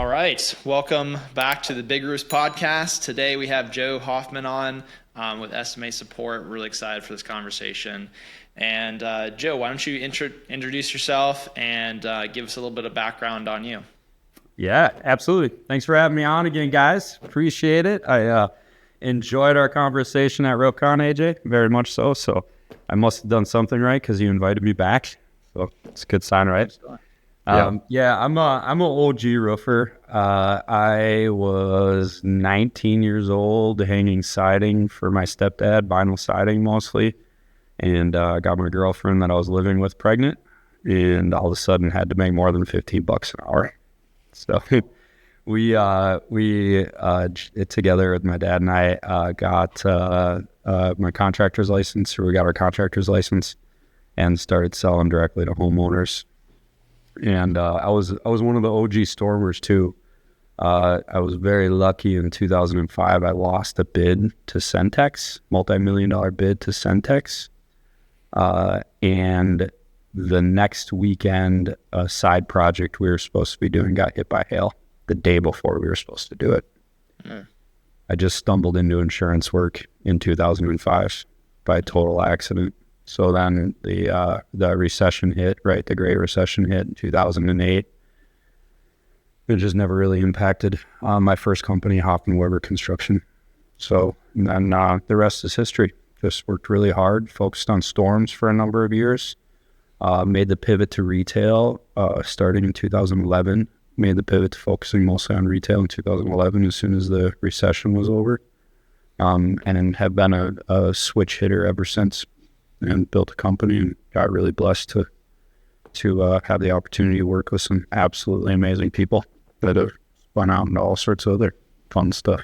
All right. Welcome back to the Big Roost Podcast. Today we have Joe Hoffman on with SMA Support. We're really excited for this conversation. And Joe, why don't you introduce yourself and give us a little bit of background on you? Yeah, absolutely. Thanks for having me on again, guys. Appreciate it. I enjoyed our conversation at RoCon, AJ, very much so. So I must have done something right because you invited me back. So it's a good sign, right? I'm an OG roofer. I was 19 years old, hanging siding for my stepdad, vinyl siding mostly, and got my girlfriend that I was living with pregnant, and all of a sudden had to make more than $15 an hour. So we together with my dad and I got my contractor's license, or we got our contractor's license, and started selling directly to homeowners. And I was one of the OG stormers too. I was very lucky in 2005. I lost a bid to Centex, multi-million-dollar bid to Centex. And the next weekend, a side project we were supposed to be doing got hit by hail the day before we were supposed to do it. I just stumbled into insurance work in 2005 by a total accident. So then the recession hit, right? The Great Recession hit in 2008. It just never really impacted my first company, Hoffman Weber Construction. So then the rest is history. Just worked really hard, focused on storms for a number of years. Made the pivot to retail starting in 2011. Made the pivot to focusing mostly on retail in 2011 as soon as the recession was over. And then have been a switch hitter ever since. And built a company and got really blessed to have the opportunity to work with some absolutely amazing people that have spun out into all sorts of other fun stuff.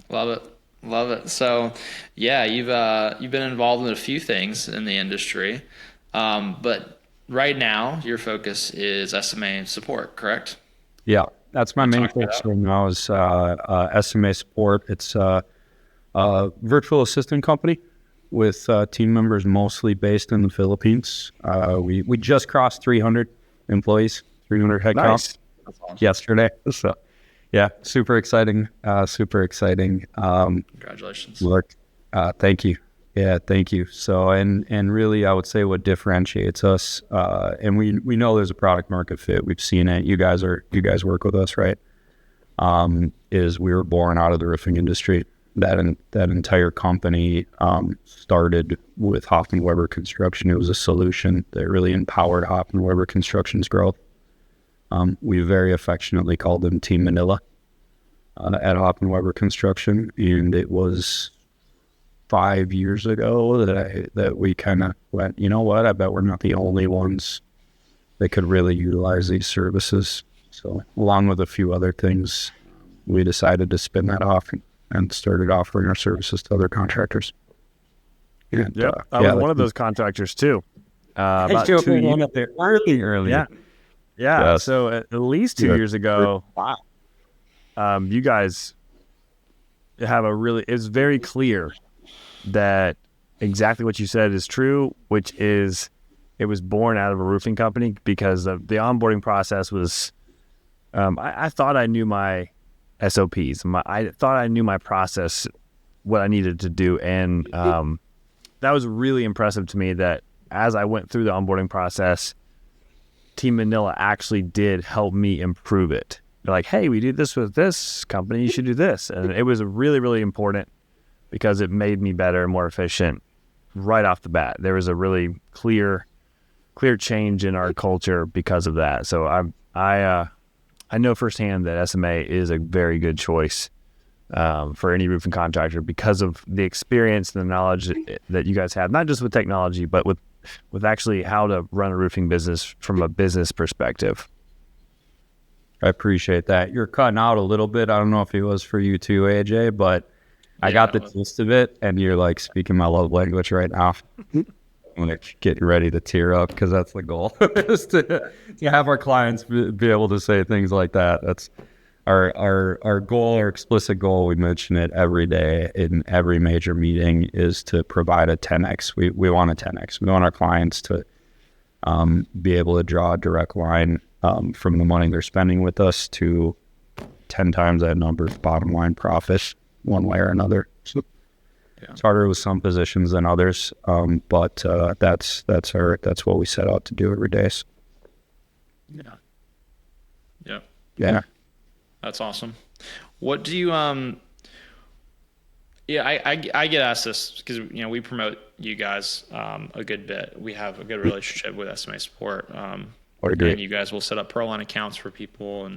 Love it. So, yeah, you've been involved in a few things in the industry, but right now your focus is SMA Support, correct? Yeah, that's my main focus right now is SMA Support. It's a virtual assistant company with team members mostly based in the Philippines. We just crossed 300 employees, 300 headcount Nice. yesterday. So, yeah, super exciting. Congratulations. Thank you. Yeah, thank you. So, and really, I would say what differentiates us, and we know there's a product market fit. We've seen it. You guys work with us, right? Is we were born out of the roofing industry. That entire company started with Hoffman Weber Construction. It was a solution that really empowered Hoffman Weber Construction's growth. We very affectionately called them Team Manila at Hoffman Weber Construction, and it was 5 years ago that we kind of went, you know what? I bet we're not the only ones that could really utilize these services. So, along with a few other things, we decided to spin that off and started offering our services to other contractors. And, I was one of those contractors too. About 2 years up there early. Yeah. Yes. So at least 2 years ago, you guys have it's very clear that exactly what you said is true, which is it was born out of a roofing company because the onboarding process was, I thought I knew my SOPs. I thought I knew my process, what I needed to do. And that was really impressive to me that as I went through the onboarding process, Team Manila actually did help me improve it. They're like, hey, we do this with this company, you should do this. And it was really, really important because it made me better and more efficient right off the bat. There was a really clear change in our culture because of that. So I know firsthand that SMA is a very good choice for any roofing contractor because of the experience and the knowledge that you guys have, not just with technology, but with actually how to run a roofing business from a business perspective. I appreciate that. You're cutting out a little bit. I don't know if it was for you too, AJ, but I got the gist of it, and you're like speaking my love language right now. I'm like getting ready to tear up because that's the goal, is to have our clients be able to say things like that. That's our goal, our explicit goal. We mention it every day in every major meeting is to provide a 10x. We want a 10x. We want our clients to be able to draw a direct line from the money they're spending with us to 10 times that number's bottom line profit one way or another. So it's harder with some positions than others, but that's what we set out to do every day. So. Yeah. That's awesome. What do you I get asked this because we promote you guys a good bit. We have a good relationship with SMA Support. And you guys will set up ProLine accounts for people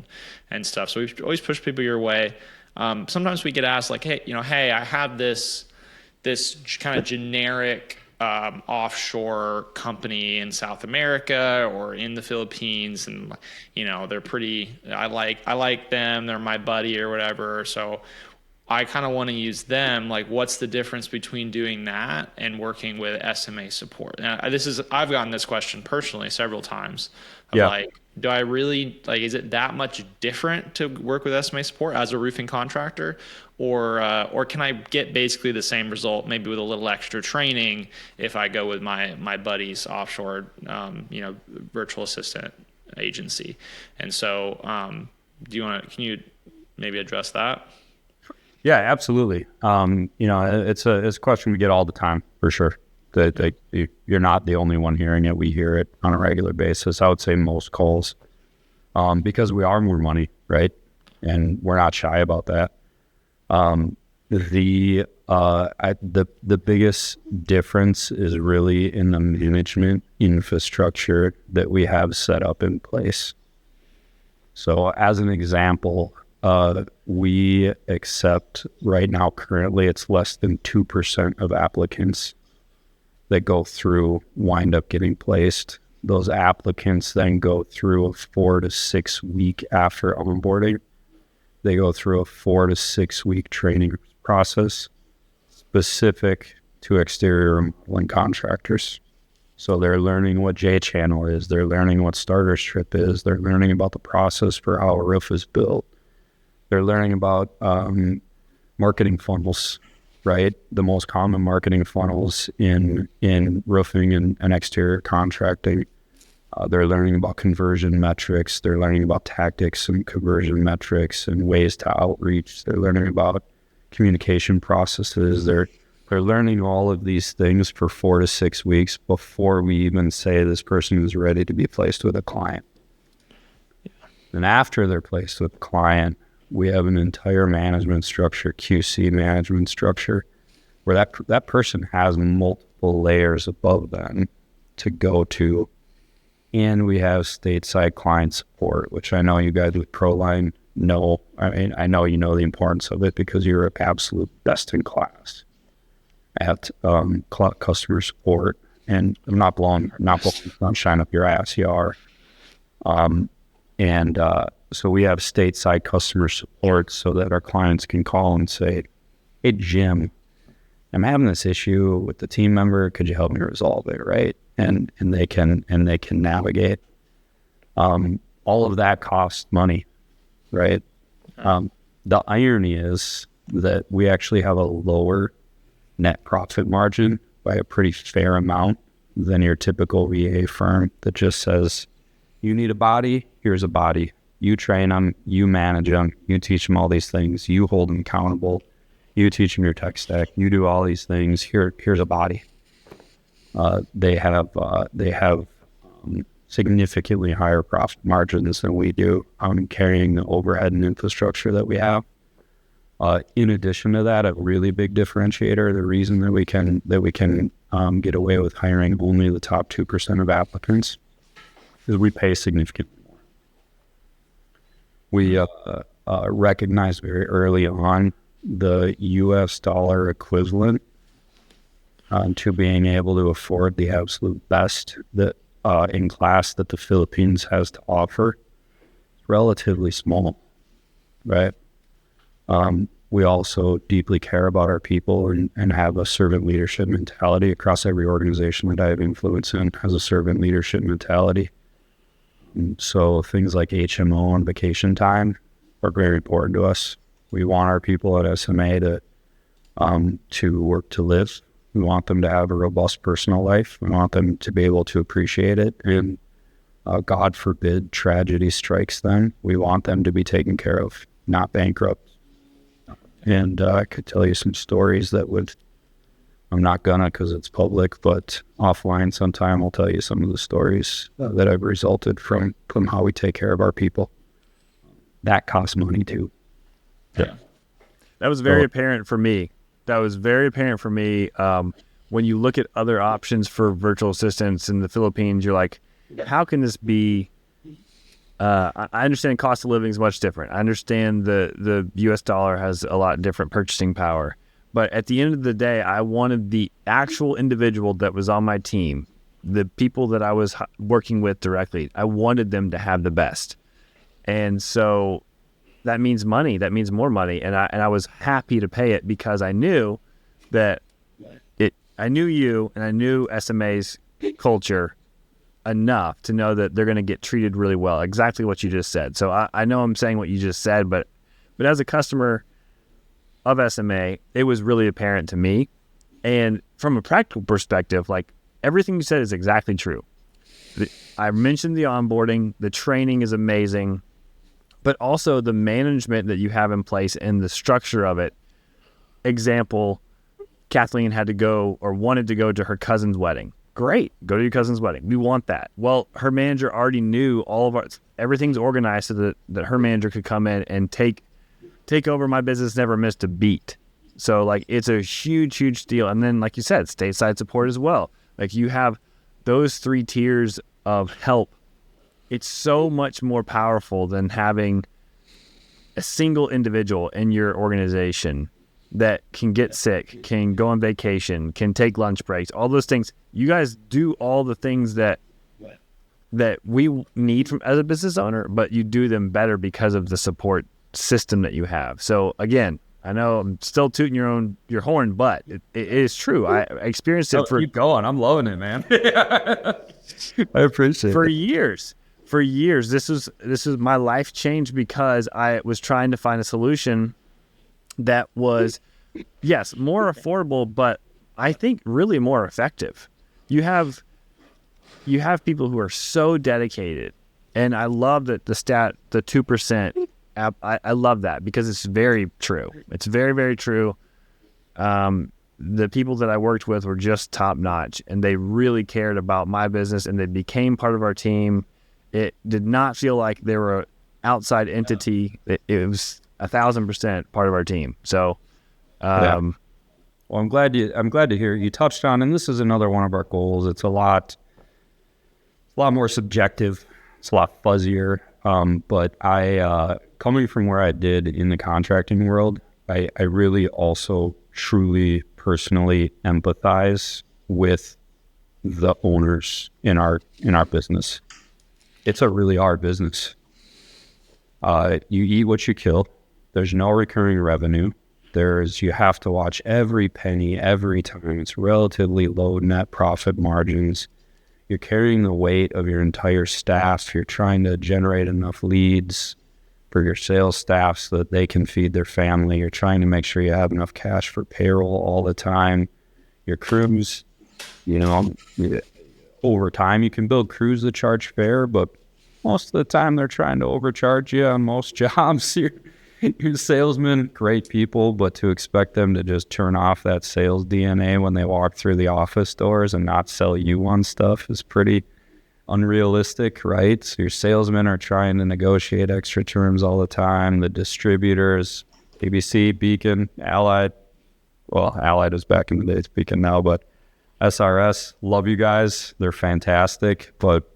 and stuff. So we always push people your way. Sometimes we get asked like, hey, I have this kind of generic offshore company in South America or in the Philippines, and they're pretty. I like them. They're my buddy or whatever. So I kind of want to use them. Like, what's the difference between doing that and working with SMA Support? And I've gotten this question personally several times. Like, do I really is it that much different to work with SMA Support as a roofing contractor, or can I get basically the same result, maybe with a little extra training, if I go with my buddy's offshore, virtual assistant agency? And so, can you maybe address that? Yeah, absolutely. It's a question we get all the time, for sure. That you're not the only one hearing it. We hear it on a regular basis. I would say most calls, because we are more money, right? And we're not shy about that. The biggest difference is really in the management infrastructure that we have set up in place. So, as an example, we accept right now, currently, it's less than 2% of applicants that go through wind up getting placed. Those applicants then go through a 4 to 6 week after onboarding. They go through a 4 to 6 week training process specific to exterior remodeling contractors. So they're learning what J-channel is. They're learning what starter strip is. They're learning about the process for how a roof is built. They're learning about marketing funnels, right? The most common marketing funnels in roofing and exterior contracting. They're learning about conversion metrics. They're learning about tactics and conversion metrics and ways to outreach. They're learning about communication processes. They're learning all of these things for 4 to 6 weeks before we even say this person is ready to be placed with a client. And after they're placed with a client, we have an entire management structure, QC management structure, where that person has multiple layers above them to go to. And we have stateside client support, which I know you guys with ProLine know. I mean, I know you know the importance of it because you're absolute best in class at customer support. And I'm not blowing sunshine up your ass, you are. So we have stateside customer support so that our clients can call and say, hey, Jim, I'm having this issue with the team member. Could you help me resolve it, right? And they can navigate. All of that costs money, right? The irony is that we actually have a lower net profit margin by a pretty fair amount than your typical VA firm that just says, you need a body, here's a body. You train them, you manage them, you teach them all these things, you hold them accountable, you teach them your tech stack, you do all these things, here's a body. They have significantly higher profit margins than we do carrying the overhead and infrastructure that we have. In addition to that, a really big differentiator, the reason that we can get away with hiring only the top 2% of applicants is we pay significantly more. We recognized very early on the U.S. dollar equivalent to being able to afford the absolute best that in class that the Philippines has to offer. It's relatively small, right? We also deeply care about our people and have a servant leadership mentality. Across every organization that I have influence in has a servant leadership mentality. And so things like HMO and vacation time are very important to us. We want our people at SMA to work to live. We want them to have a robust personal life. We want them to be able to appreciate it. And God forbid tragedy strikes them, we want them to be taken care of, not bankrupt. And I could tell you some stories that I'm not gonna because it's public, but offline sometime I'll tell you some of the stories that have resulted from how we take care of our people. That costs money too. Yeah. That was very apparent for me. When you look at other options for virtual assistants in the Philippines, you're like, how can this be? I understand cost of living is much different. I understand the U.S. dollar has a lot different purchasing power. But at the end of the day, I wanted the actual individual that was on my team, the people that I was working with directly, I wanted them to have the best. And so that means money. That means more money. And I was happy to pay it because I knew that I knew you and I knew SMA's culture enough to know that they're going to get treated really well. Exactly what you just said. So I know I'm saying what you just said, but as a customer of SMA, it was really apparent to me. And from a practical perspective, like everything you said is exactly true. I mentioned the onboarding, the training is amazing, but also the management that you have in place and the structure of it. Example, Kathleen had to go or wanted to go to her cousin's wedding. Great, go to your cousin's wedding. We want that. Well, her manager already knew everything's organized so that her manager could come in and take over. My business never missed a beat. So like it's a huge, huge deal. And then like you said, stateside support as well. Like you have those 3 tiers of help. It's so much more powerful than having a single individual in your organization that can get sick, can go on vacation, can take lunch breaks, all those things. You guys do all the things that we need from as a business owner, but you do them better because of the support system that you have. So again, I know I'm still tooting your horn, but it is true. I experienced it keep going. I'm loving it, man. I appreciate it. For years, this is my life changed because I was trying to find a solution that was, yes, more affordable, but I think really more effective. You have people who are so dedicated, and I love that the 2%. I love that because it's very true. It's very, very true. The people that I worked with were just top notch, and they really cared about my business, and they became part of our team. It did not feel like they were an outside entity. It was 1,000% part of our team. So, well, I'm glad to hear you touched on, and this is another one of our goals. It's a lot more subjective. It's a lot fuzzier. But I, coming from where I did in the contracting world, I really also truly personally empathize with the owners in our business. It's a really hard business. You eat what you kill. There's no recurring revenue. You have to watch every penny every time. It's relatively low net profit margins. You're carrying the weight of your entire staff. You're trying to generate enough leads for your sales staff so that they can feed their family. You're trying to make sure you have enough cash for payroll all the time. Your crews, over time you can build crews that charge fair, but most of the time they're trying to overcharge you on most jobs. Your salesmen, great people, but to expect them to just turn off that sales DNA when they walk through the office doors and not sell you on stuff is pretty unrealistic, right? So your salesmen are trying to negotiate extra terms all the time. The distributors, ABC, Beacon, Allied is back in the day, it's Beacon now, but SRS, love you guys. They're fantastic, but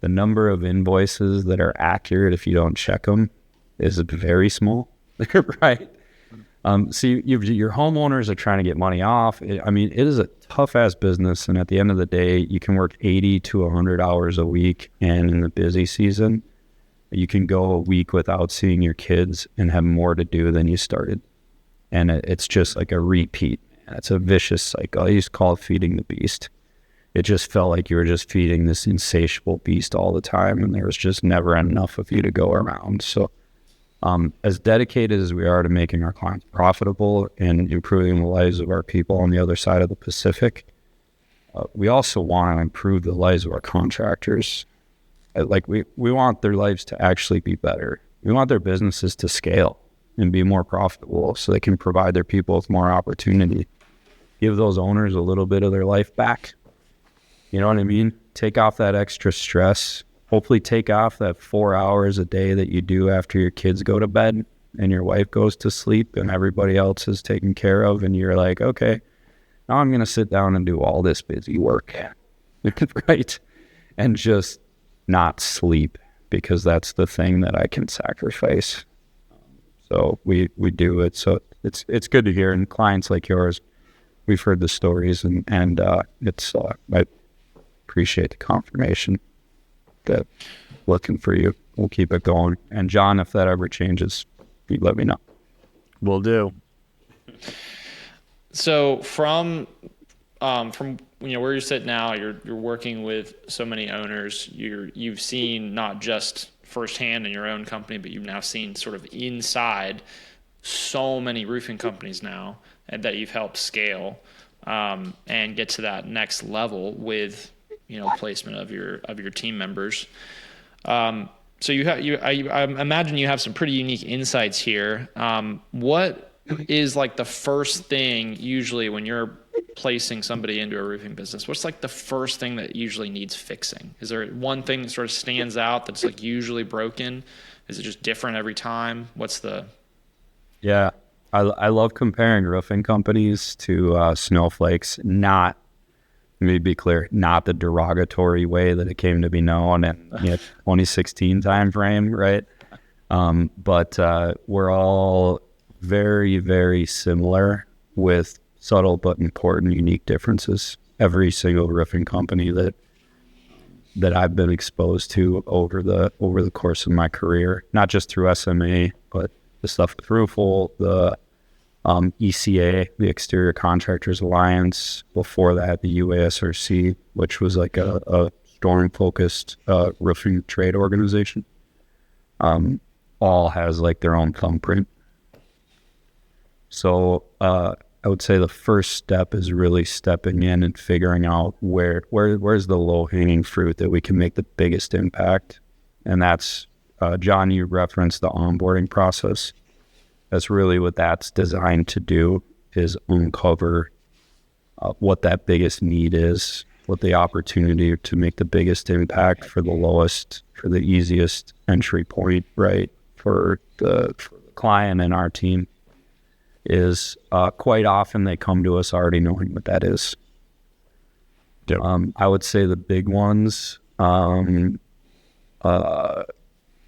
the number of invoices that are accurate if you don't check them is very small, right? See, your homeowners are trying to get money off. It is a tough-ass business, and at the end of the day, you can work 80 to 100 hours a week, and in the busy season, you can go a week without seeing your kids and have more to do than you started. And it's just like a repeat. It's a vicious cycle. I used to call it feeding the beast. It just felt like you were just feeding this insatiable beast all the time, and there was just never enough of you to go around. So as dedicated as we are to making our clients profitable and improving the lives of our people on the other side of the Pacific, we also want to improve the lives of our contractors. Like we want their lives to actually be better. We want their businesses to scale and be more profitable so they can provide their people with more opportunity. Give those owners a little bit of their life back. You know what I mean? Take off that extra stress. Hopefully take off that 4 hours a day that you do after your kids go to bed and your wife goes to sleep and everybody else is taken care of. And you're like, okay, now I'm going to sit down and do all this busy work. Right? And just not sleep, because that's the thing that I can sacrifice. So we do it. So it's good to hear. And clients like yours, we've heard the stories, and it's I appreciate the confirmation that looking for you. We'll keep it going. And John, if that ever changes, you let me know. Will do. So from where you sit now, you're working with so many owners. You've seen not just firsthand in your own company, but you've now seen sort of inside so many roofing companies now, and that you've helped scale and get to that next level with placement of your team members. So I imagine you have some pretty unique insights here. What is like the first thing usually when you're placing somebody into a roofing business? What's like the first thing that usually needs fixing? Is there one thing that sort of stands out that's like usually broken? Is it just different every time? Yeah, I love comparing roofing companies to snowflakes. Let me be clear, not the derogatory way that it came to be known in 2016 timeframe, right? But we're all very, very similar with subtle but important, unique differences. Every single roofing company that I've been exposed to over the course of my career, not just through SMA, but the stuff with Roofle, the ECA, the Exterior Contractors Alliance, before that the UASRC, which was like a storm-focused roofing trade organization, all has like their own thumbprint. So I would say the first step is really stepping in and figuring out where's the low-hanging fruit that we can make the biggest impact. And that's, John, you referenced the onboarding process. That's really what that's designed to do, is uncover what that biggest need is, what the opportunity to make the biggest impact for the easiest entry point, right, for the client and our team is. Quite often they come to us already knowing what that is. Yep. I would say the big ones,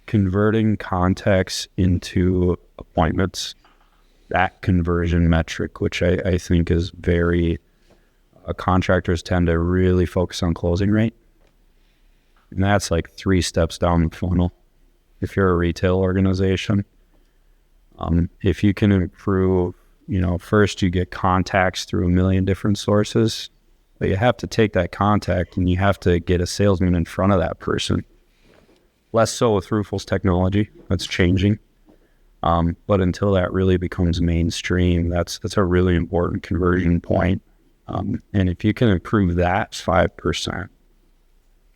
converting contacts into appointments, that conversion metric, which I think is very, contractors tend to really focus on closing rate. And that's like 3 steps down the funnel. If you're a retail organization, if you can improve, first you get contacts through 1 million different sources, but you have to take that contact and you have to get a salesman in front of that person. Less so with Roofle's technology. That's changing. But until that really becomes mainstream, that's a really important conversion point. And if you can improve that 5%,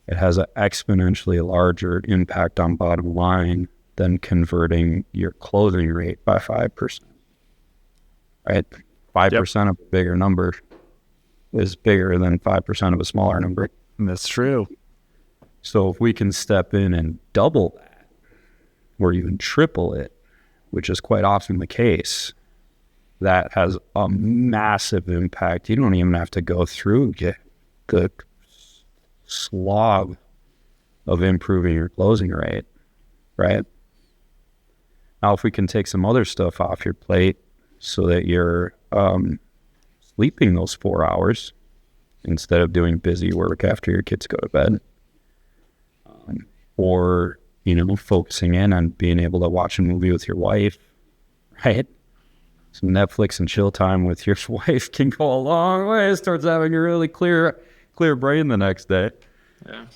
it has an exponentially larger impact on bottom line than converting your closing rate by 5%. Right? 5% of a bigger number is bigger than 5% of a smaller number. That's true. So if we can step in and double that, or even triple it, which is quite often the case, that has a massive impact. You don't even have to go through the slog of improving your closing rate, right? Now, if we can take some other stuff off your plate so that you're sleeping those 4 hours instead of doing busy work after your kids go to bed, or focusing in on being able to watch a movie with your wife, right? Some Netflix and chill time with your wife can go a long way towards having a really clear brain the next day. Yeah.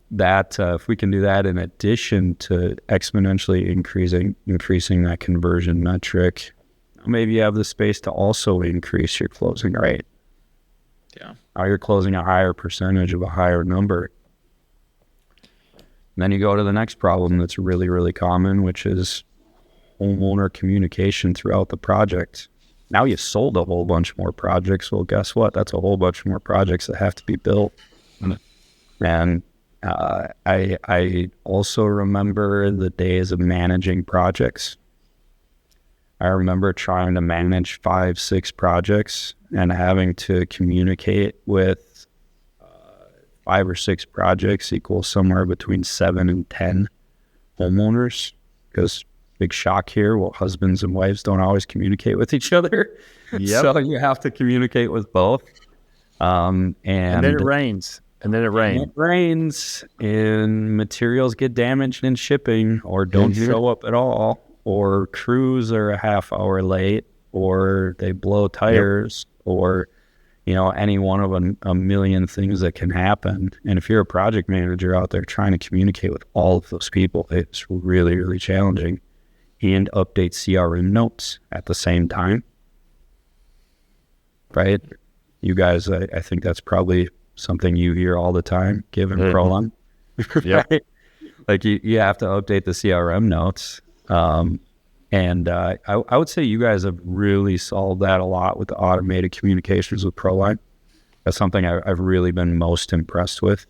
If we can do that in addition to exponentially increasing that conversion metric, maybe you have the space to also increase your closing rate. Yeah. Now you're closing a higher percentage of a higher number. then you go to the next problem that's really, really common, which is homeowner communication throughout the project. Now you sold a whole bunch more projects. Well, guess what? That's a whole bunch more projects that have to be built. And I also remember the days of managing projects. I remember trying to manage 5-6 projects and having to communicate with 5 or 6 projects equals somewhere between 7 and 10 homeowners, because big shock here, well, husbands and wives don't always communicate with each other. Yep. So you have to communicate with both. And then it rains. And then it rains. And materials get damaged in shipping or don't show up at all, or crews are a half hour late, or they blow tires, or any one of a million things that can happen. And if you're a project manager out there trying to communicate with all of those people, it's really, really challenging. And update CRM notes at the same time, right? You guys, I think that's probably something you hear all the time, given ProLine. Right? Like you have to update the CRM notes. And I would say you guys have really solved that a lot with the automated communications with ProLine. That's something I've really been most impressed with.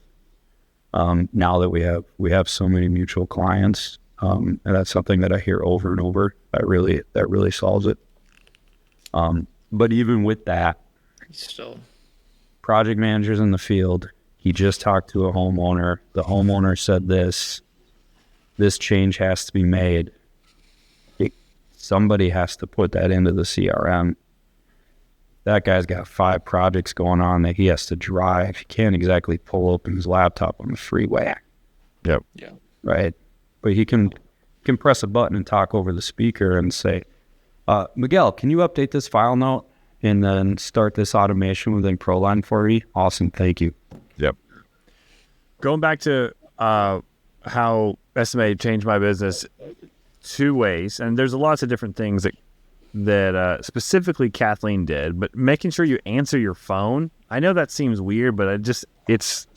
Now that we have so many mutual clients, and that's something that I hear over and over. That really solves it. But even with that, still project managers in the field, he just talked to a homeowner. The homeowner said this change has to be made. Somebody has to put that into the CRM. That guy's got 5 projects going on that he has to drive. He can't exactly pull open his laptop on the freeway. Yep. Yeah. Right. But he can press a button and talk over the speaker and say, Miguel, can you update this file note and then start this automation within ProLine for me? Awesome. Thank you. Yep. Going back to how SMA changed my business 2 ways, and there's lots of different things that specifically Kathleen did, but making sure you answer your phone. I know that seems weird, but it's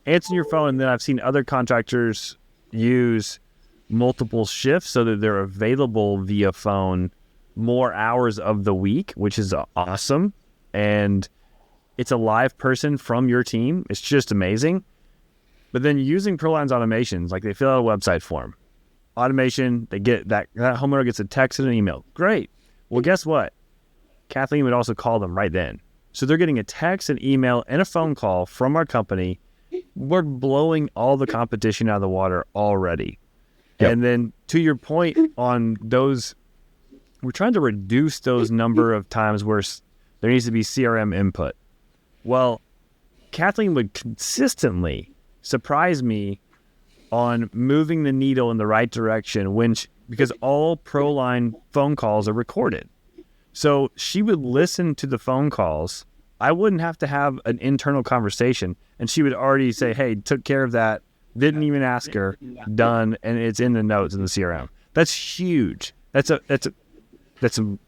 answering your phone. And then I've seen other contractors use multiple shifts so that they're available via phone more hours of the week, which is awesome. And it's a live person from your team. It's just amazing. But then using ProLine's automations, like they fill out a website form, automation, they get that homeowner gets a text and an email. Great. Well, guess what? Kathleen would also call them right then. So they're getting a text, an email, and a phone call from our company. We're blowing all the competition out of the water already. Yep. And then to your point on those, we're trying to reduce those number of times where there needs to be CRM input. Well, Kathleen would consistently surprise me on moving the needle in the right direction because all ProLine phone calls are recorded. So she would listen to the phone calls. I wouldn't have to have an internal conversation, and she would already say, hey, took care of that, didn't even ask her, done, and it's in the notes in the CRM. That's huge. That's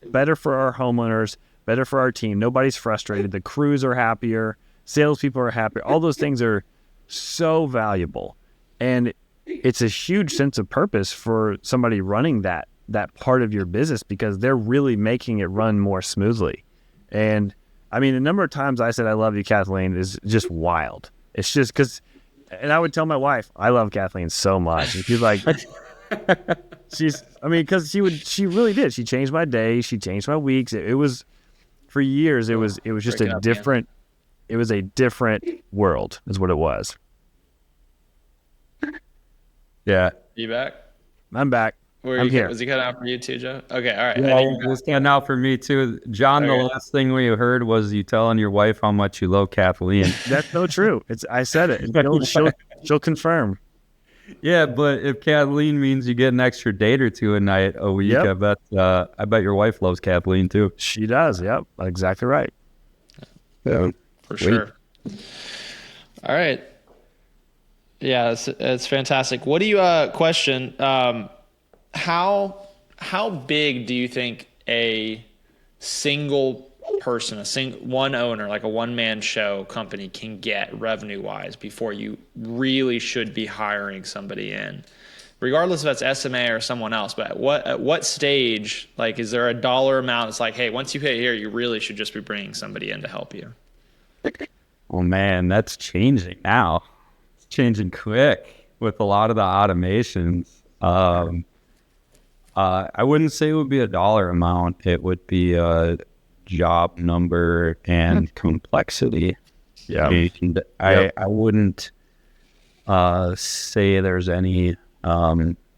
better for our homeowners, better for our team. Nobody's frustrated. The crews are happier. Salespeople are happier. All those things are so valuable. And it's a huge sense of purpose for somebody running that part of your business, because they're really making it run more smoothly. And I mean, the number of times I said, I love you, Kathleen, is just wild. It's just because, and I would tell my wife, I love Kathleen so much. And she's like, because she really did. She changed my day. She changed my weeks. It was, for years, it was just a different world is what it was. Yeah. You back? I'm back. I'm here. Was he cutting out for you too, Joe? Okay, all right. Yeah, it was cutting out for me too. John, okay. The last thing we heard was you telling your wife how much you love Kathleen. That's so true. I said it. She'll confirm. Yeah, but if Kathleen means you get an extra date or two a night a week, yep. I bet your wife loves Kathleen too. She does. Yep, exactly right. Yeah, for sure. All right. Yeah, it's fantastic. What do you question? How big do you think a single person, one owner, like a one-man show company can get revenue-wise before you really should be hiring somebody in, regardless if it's SMA or someone else. But at what stage, like, is there a dollar amount? It's like, hey, once you hit here, you really should just be bringing somebody in to help you. Oh man, that's changing now. It's changing quick with a lot of the automations. I wouldn't say it would be a dollar amount. It would be a job number and complexity. Yeah. And I wouldn't say there's any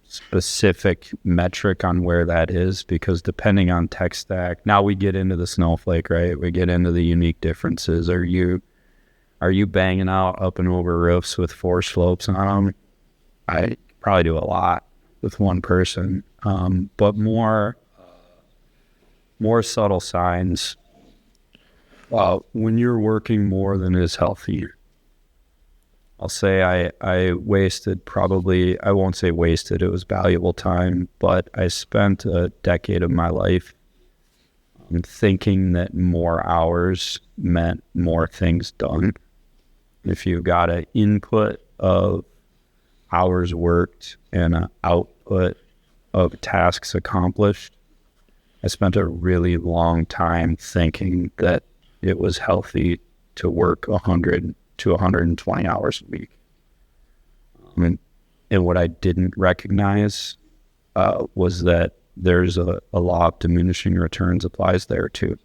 specific metric on where that is, because depending on tech stack, now we get into the snowflake, right? We get into the unique differences. Are you banging out up and over roofs with force slopes on them? I probably do a lot with one person, but more subtle signs. When you're working more than is healthy, I'll say I wasted probably, I won't say wasted, it was valuable time, but I spent a decade of my life thinking that more hours meant more things done. If you've got an input of hours worked and an output of tasks accomplished, I spent a really long time thinking that it was healthy to work 100 to 120 hours a week. And what I didn't recognize was that there's a law of diminishing returns applies there too.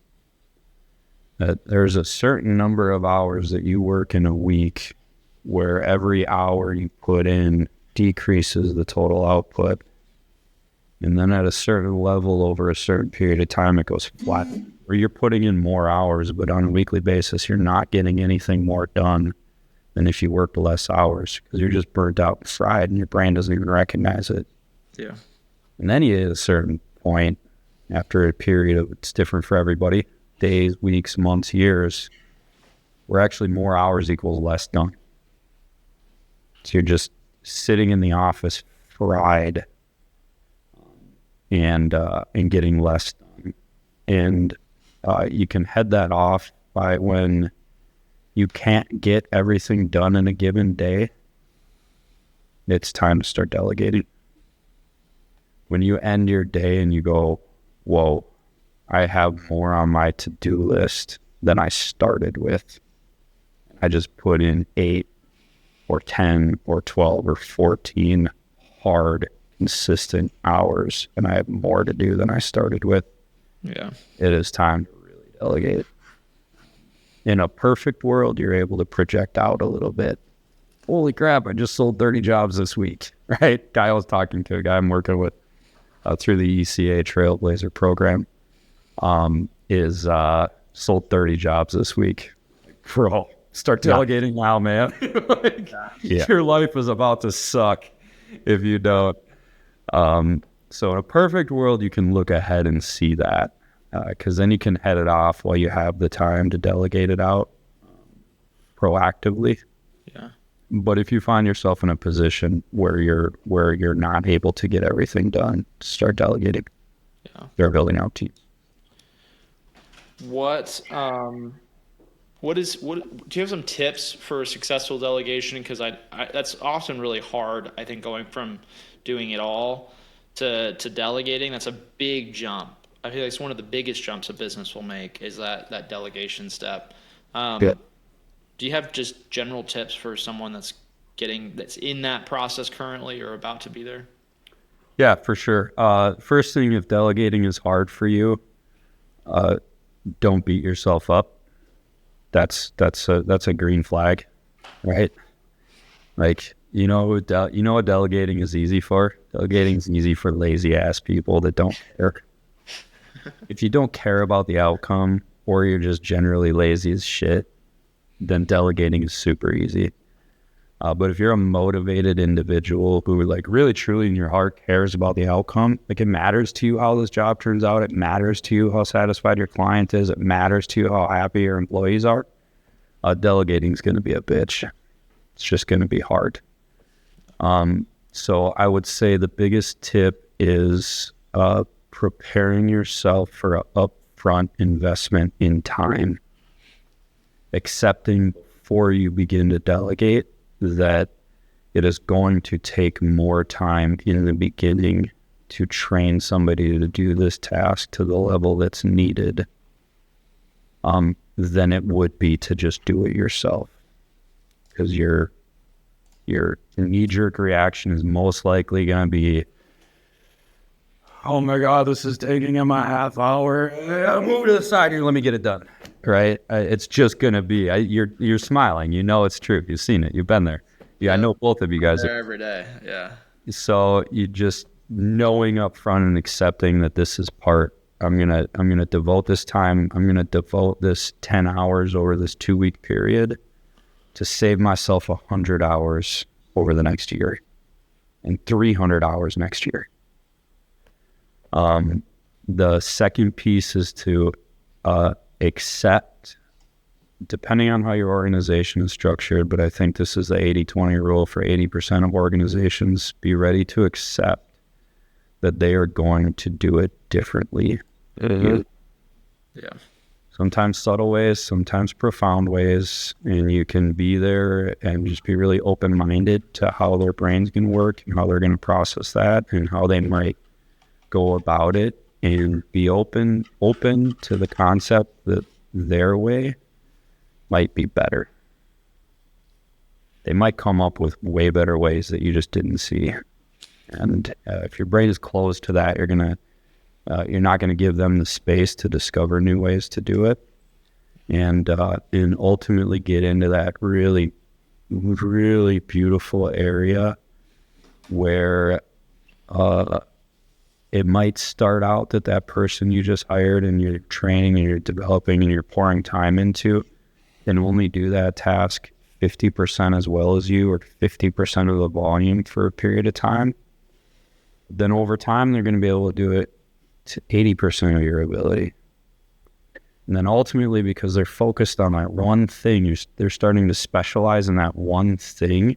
That there's a certain number of hours that you work in a week where every hour you put in decreases the total output. And then at a certain level over a certain period of time, it goes flat, where you're putting in more hours, but on a weekly basis, you're not getting anything more done than if you worked less hours, because you're just burnt out and fried and your brain doesn't even recognize it. Yeah. And then you hit a certain point after a period of, it's different for everybody, days, weeks, months, years, where actually more hours equals less done. So you're just sitting in the office fried and getting less done. And you can head that off by when you can't get everything done in a given day, it's time to start delegating. When you end your day and you go, whoa, I have more on my to-do list than I started with. I just put in 8 or 10 or 12 or 14 hard, consistent hours, and I have more to do than I started with. Yeah. It is time to really delegate. In a perfect world, you're able to project out a little bit. Holy crap, I just sold 30 jobs this week, right? Guy I was talking to, a guy I'm working with through the ECA Trailblazer program, is sold 30 jobs this week. Bro, start delegating now, man. Your life is about to suck if you don't. So in a perfect world, you can look ahead and see that, because then you can head it off while you have the time to delegate it out proactively. Yeah. But if you find yourself in a position where you're not able to get everything done, start delegating. Yeah. Start building out teams. What do you have some tips for successful delegation? Because I that's often really hard. I think going from doing it all to delegating, that's a big jump. I feel like it's one of the biggest jumps a business will make is that delegation step. Do you have just general tips for someone that's in that process currently or about to be there? Yeah, for sure. First thing, if delegating is hard for you, don't beat yourself up. That's a green flag, right? Like, you know what delegating is easy for? Delegating is easy for lazy ass people that don't care. If you don't care about the outcome, or you're just generally lazy as shit, then delegating is super easy. But if you're a motivated individual who like really truly in your heart cares about the outcome, like it matters to you how this job turns out, it matters to you how satisfied your client is, it matters to you how happy your employees are, delegating is going to be a bitch. It's just going to be hard. So I would say the biggest tip is preparing yourself for upfront investment in time, accepting before you begin to delegate that it is going to take more time in the beginning to train somebody to do this task to the level that's needed than it would be to just do it yourself. Because your knee-jerk reaction is most likely going to be, oh my God, this is taking him a half hour. Move to the side here, let me get it done. Right? It's just going to be, you're smiling. You know it's true. You've seen it. You've been there. Yeah, I know both of you guys. There every day, yeah. So you just knowing up front and accepting that this is part, I'm gonna devote this time, I'm gonna devote this 10 hours over this 2-week period to save myself 100 hours over the next year and 300 hours next year. The second piece is to accept, depending on how your organization is structured, but I think this is the 80-20 rule for 80% of organizations, be ready to accept that they are going to do it differently. Yeah. Sometimes subtle ways, sometimes profound ways, and you can be there and just be really open-minded to how their brains can work and how they're going to process that and how they might go about it, and be open to the concept that their way might be better. They might come up with way better ways that you just didn't see. And if your brain is closed to that, you're not gonna give them the space to discover new ways to do it, and ultimately get into that really, really beautiful area where it might start out that person you just hired and you're training and you're developing and you're pouring time into and only do that task 50% as well as you, or 50% of the volume for a period of time. Then over time, they're going to be able to do it to 80% of your ability. And then ultimately, because they're focused on that one thing, they're starting to specialize in that one thing.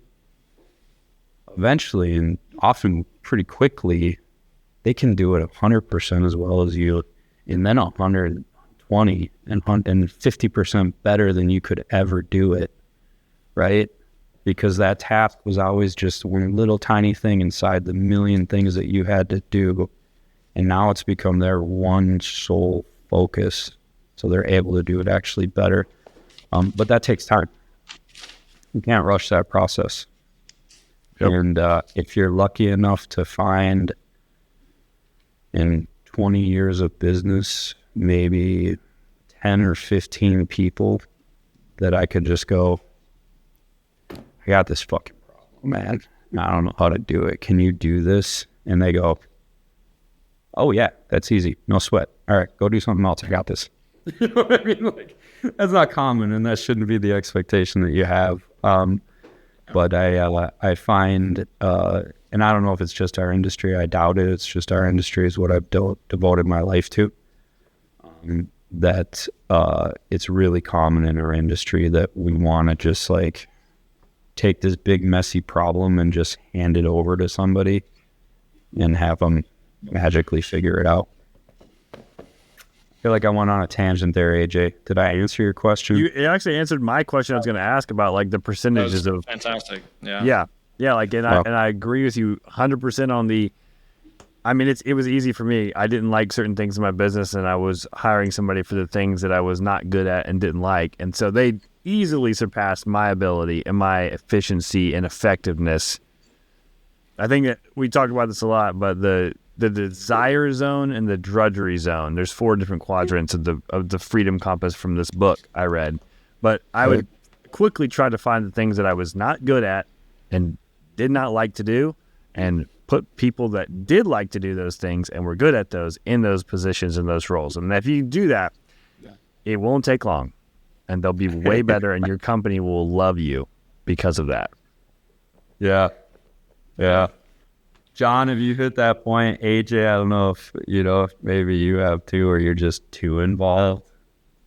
Eventually, and often pretty quickly, they can do it 100% as well as you, and then 120 and 50% better than you could ever do it, right? Because that task was always just one little tiny thing inside the million things that you had to do. And now it's become their one sole focus. So they're able to do it actually better. But that takes time. You can't rush that process. Yep. And if you're lucky enough to find in 20 years of business, maybe 10 or 15 people that I could just go, I got this fucking problem, man. I don't know how to do it. Can you do this? And they go, oh yeah, that's easy. No sweat. All right, go do something else. I got this. You know what I mean? Like, that's not common, and that shouldn't be the expectation that you have. But I find, and I don't know if it's just our industry. I doubt it. It's just our industry is what I've devoted my life to. That it's really common in our industry that we want to just like take this big messy problem and just hand it over to somebody and have them magically figure it out. I feel like I went on a tangent there, AJ. Did I answer your question? You actually answered my question. I was going to ask about like the percentages of fantastic. Yeah. Like, and I agree with you 100% on the. I mean, it was easy for me. I didn't like certain things in my business, and I was hiring somebody for the things that I was not good at and didn't like, and so they easily surpassed my ability and my efficiency and effectiveness. I think that we talked about this a lot, but the desire zone and the drudgery zone. There's 4 different quadrants of the freedom compass from this book I read. But I would quickly try to find the things that I was not good at and did not like to do, and put people that did like to do those things and were good at those in those positions and those roles. And if you do that, it won't take long, and they'll be way better, and your company will love you because of that. Yeah. John, have you hit that point? AJ, I don't know if maybe you have too, or you're just too involved,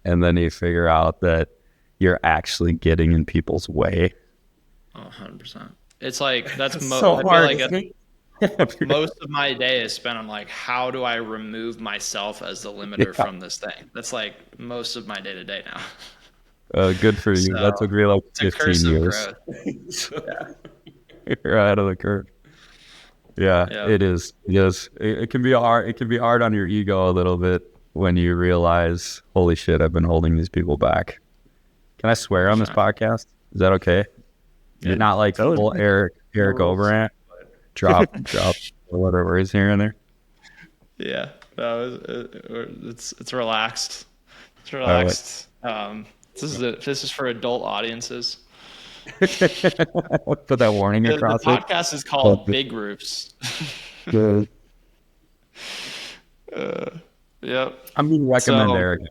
and then you figure out that you're actually getting in people's way. Oh, 100%. It's like, that's so hard. most of my day is spent on like, how do I remove myself as the limiter from this thing? That's like most of my day to day now. Good for you. So, That took me like it's a 15 curse of years. growth. You're ahead of the curve. Yeah, Yeah. it is. Yes, it can be hard. It can be hard on your ego a little bit when you realize, holy shit, I've been holding these people back. Can I swear on this podcast? Is that okay? You're not like full Eric Overant. Drop or whatever is here and there. Yeah, it's relaxed. It's relaxed. This is for adult audiences. Put that warning across the podcast is called Big Roost. Good. Yep. I'm going to recommend Eric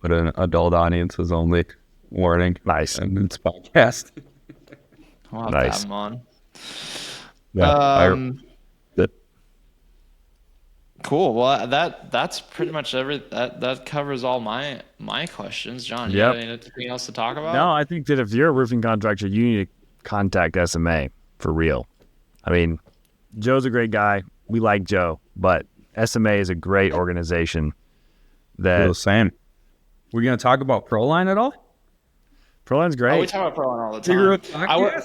put an adult audiences only warning. Nice. And it's podcast. I'll have to have him on. Yeah. Cool. Well, that's pretty much that covers all my questions. John, you Yep. have anything else to talk about? No, I think that if you're a roofing contractor, you need to contact SMA for real. I mean, Joe's a great guy. We like Joe, but SMA is a great organization. That same. We're going to talk about ProLine at all? ProLine's great. We talk about ProLine all the time.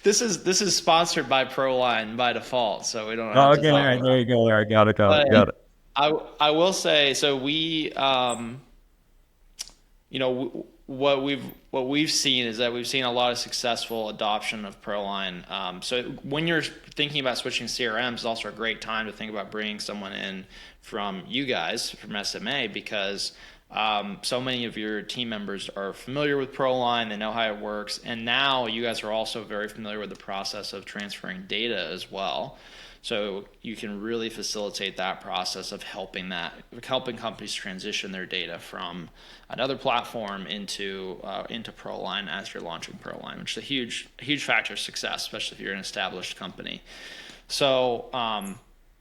This is sponsored by ProLine by default, so we don't have to talk all right, there you go. There, got it. I will say, so we, what we've seen is that we've seen a lot of successful adoption of ProLine. So when you're thinking about switching CRMs, it's also a great time to think about bringing someone in from you guys, from SMA, because so many of your team members are familiar with ProLine, they know how it works, and now you guys are also very familiar with the process of transferring data as well. So you can really facilitate that process of helping companies transition their data from another platform into ProLine as you're launching ProLine, which is a huge factor of success, especially if you're an established company. So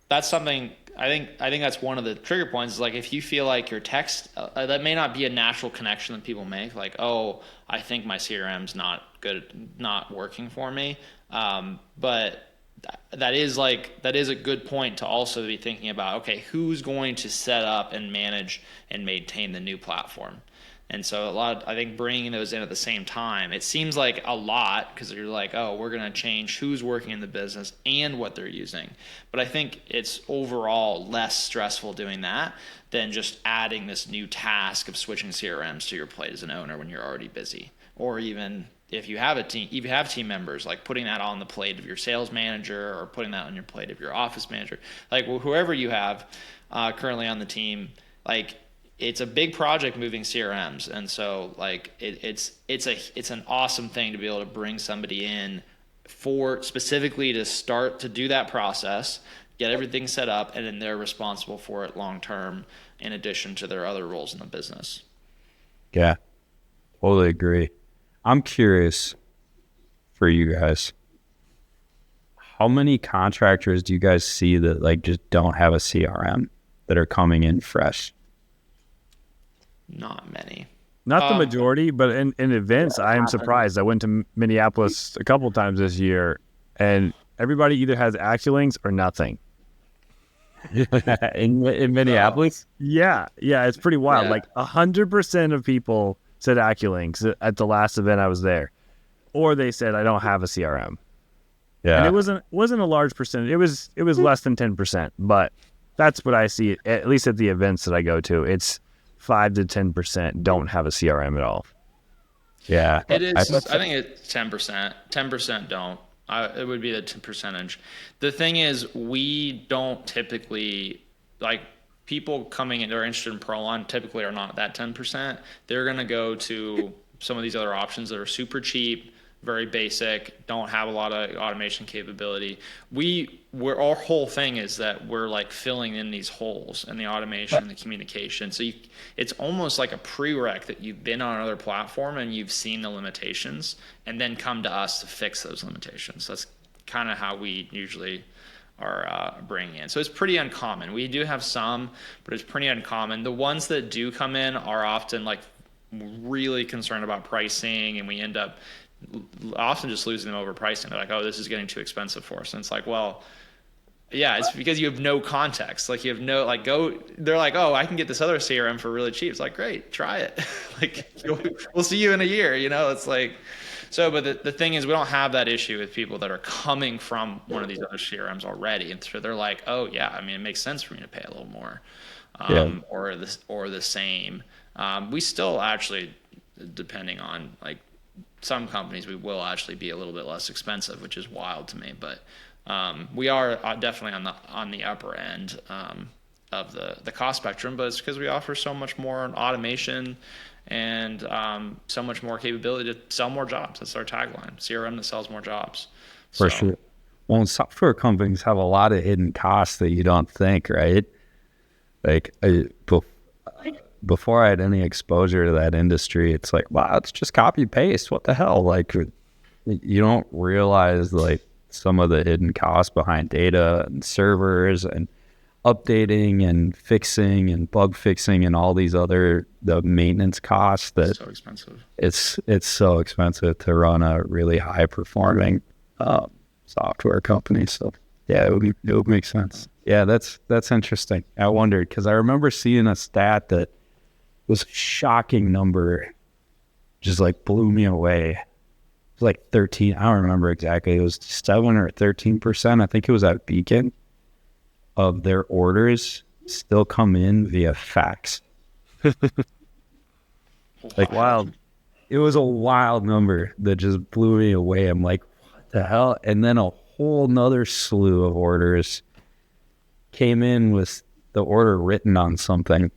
that's something. I think that's one of the trigger points is like, if you feel like your text, that may not be a natural connection that people make, like, oh, I think my CRM's not good, not working for me. But that is a good point to also be thinking about, okay, who's going to set up and manage and maintain the new platform? And so I think bringing those in at the same time, it seems like a lot because you're like, oh, we're going to change who's working in the business and what they're using. But I think it's overall less stressful doing that than just adding this new task of switching CRMs to your plate as an owner when you're already busy. Or even if you have team members, like putting that on the plate of your sales manager or putting that on your plate of your office manager, like whoever you have currently on the team, like, it's a big project moving CRMs, and so like it's an awesome thing to be able to bring somebody in for specifically to start to do that process, get everything set up, and then they're responsible for it long term in addition to their other roles in the business. Yeah, totally agree. I'm curious for you guys, how many contractors do you guys see that like just don't have a CRM that are coming in fresh? Not many. Not the majority, but in events, I am surprised. I went to Minneapolis a couple times this year, and everybody either has AccuLinks or nothing. in Minneapolis? Yeah, it's pretty wild. Yeah. Like 100% of people said AccuLinks at the last event I was there, or they said I don't have a CRM. Yeah, and it wasn't a large percentage. It was less than 10%, but that's what I see at least at the events that I go to. It's 5 to 10% don't have a CRM at all. Yeah, it is. I think it's 10%. 10% don't. It would be the percentage. The thing is, we don't typically, like, people coming in that are interested in ProLine typically are not that 10%. They're going to go to some of these other options that are super cheap, very basic, don't have a lot of automation capability. Our whole thing is that we're like filling in these holes in the automation and the communication. So it's almost like a prereq that you've been on another platform and you've seen the limitations and then come to us to fix those limitations. That's kind of how we usually are bringing in. So it's pretty uncommon. We do have some, but it's pretty uncommon. The ones that do come in are often like really concerned about pricing, and we end up often just losing them overpricing. They're like, oh, this is getting too expensive for us. And it's like, well, yeah, it's because you have no context. Like you have no, like they're like, oh, I can get this other CRM for really cheap. It's like, great, try it. Like we'll see you in a year, it's like, so, but the thing is we don't have that issue with people that are coming from one of these other CRMs already. And so they're like, oh yeah, I mean, it makes sense for me to pay a little more, or the same. We still actually, depending on like some companies, we will actually be a little bit less expensive, which is wild to me, but we are definitely on the upper end of the cost spectrum, but it's because we offer so much more automation and so much more capability to sell more jobs. That's our tagline: CRM that sells more jobs. For sure. Well, software companies have a lot of hidden costs that you don't think, right? Like before I had any exposure to that industry, it's like, wow, it's just copy paste. What the hell? Like you don't realize like some of the hidden costs behind data and servers and updating and fixing and bug fixing and all these the maintenance costs that so expensive. It's so expensive to run a really high performing software company. So yeah, it would make sense. Yeah, that's interesting. I wondered because I remember seeing a stat that was a shocking number, just like blew me away. It was like 13. I don't remember exactly. It was 7 or 13%. I think it was at Beacon of their orders still come in via fax. Like wild. It was a wild number that just blew me away. I'm like, what the hell? And then a whole nother slew of orders came in with the order written on something.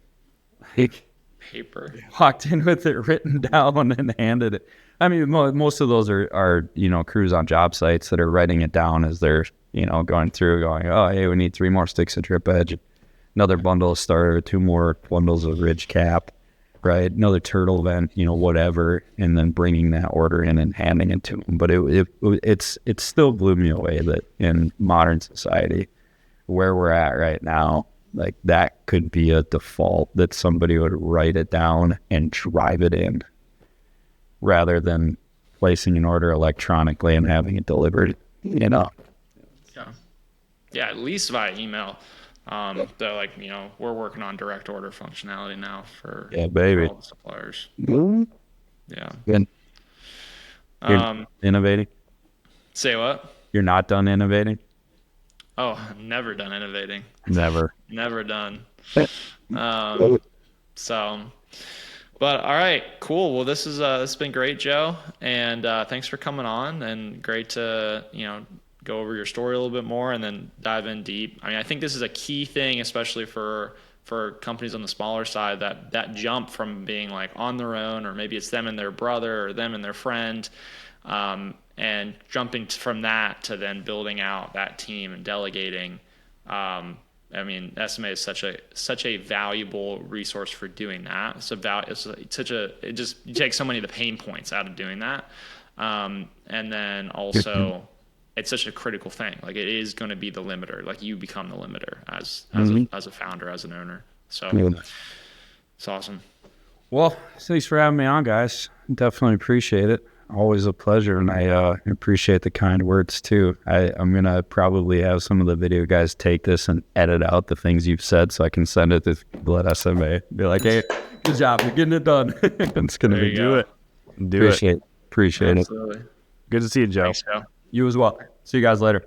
Like, paper. Walked in with it written down and handed it. I mean, most of those are crews on job sites that are writing it down as they're, going through, going, oh, hey, we need 3 more sticks of drip edge, another bundle of starter, 2 more bundles of ridge cap, right? Another turtle vent, whatever, and then bringing that order in and handing it to them. But it still blew me away that in modern society, where we're at right now, like that could be a default that somebody would write it down and drive it in rather than placing an order electronically and having it delivered, Yeah, at least via email. They're like, we're working on direct order functionality now for all the suppliers. Mm-hmm. Yeah. Good. You're innovating? Say what? You're not done innovating? Oh, never done innovating. Never done. But all right, cool. Well, this has been great, Joe, and thanks for coming on, and great to go over your story a little bit more and then dive in deep. I mean, I think this is a key thing, especially for companies on the smaller side, that jump from being like on their own, or maybe it's them and their brother or them and their friend, and jumping from that to then building out that team and delegating. I mean, SMA is such a valuable resource for doing that. You take so many of the pain points out of doing that. And then also it's such a critical thing. Like it is going to be the limiter. Like you become the limiter as a founder, as an owner. So it's awesome. Well, thanks for having me on, guys. Definitely appreciate it. Always a pleasure, and I appreciate the kind words too. I'm gonna probably have some of the video guys take this and edit out the things you've said, so I can send it to people at SMA. Be like, "Hey, good job, you're getting it done." It's gonna be do it. Appreciate Absolutely. it. Good to see you, Joe. Thanks, Joe. You as well. See you guys later.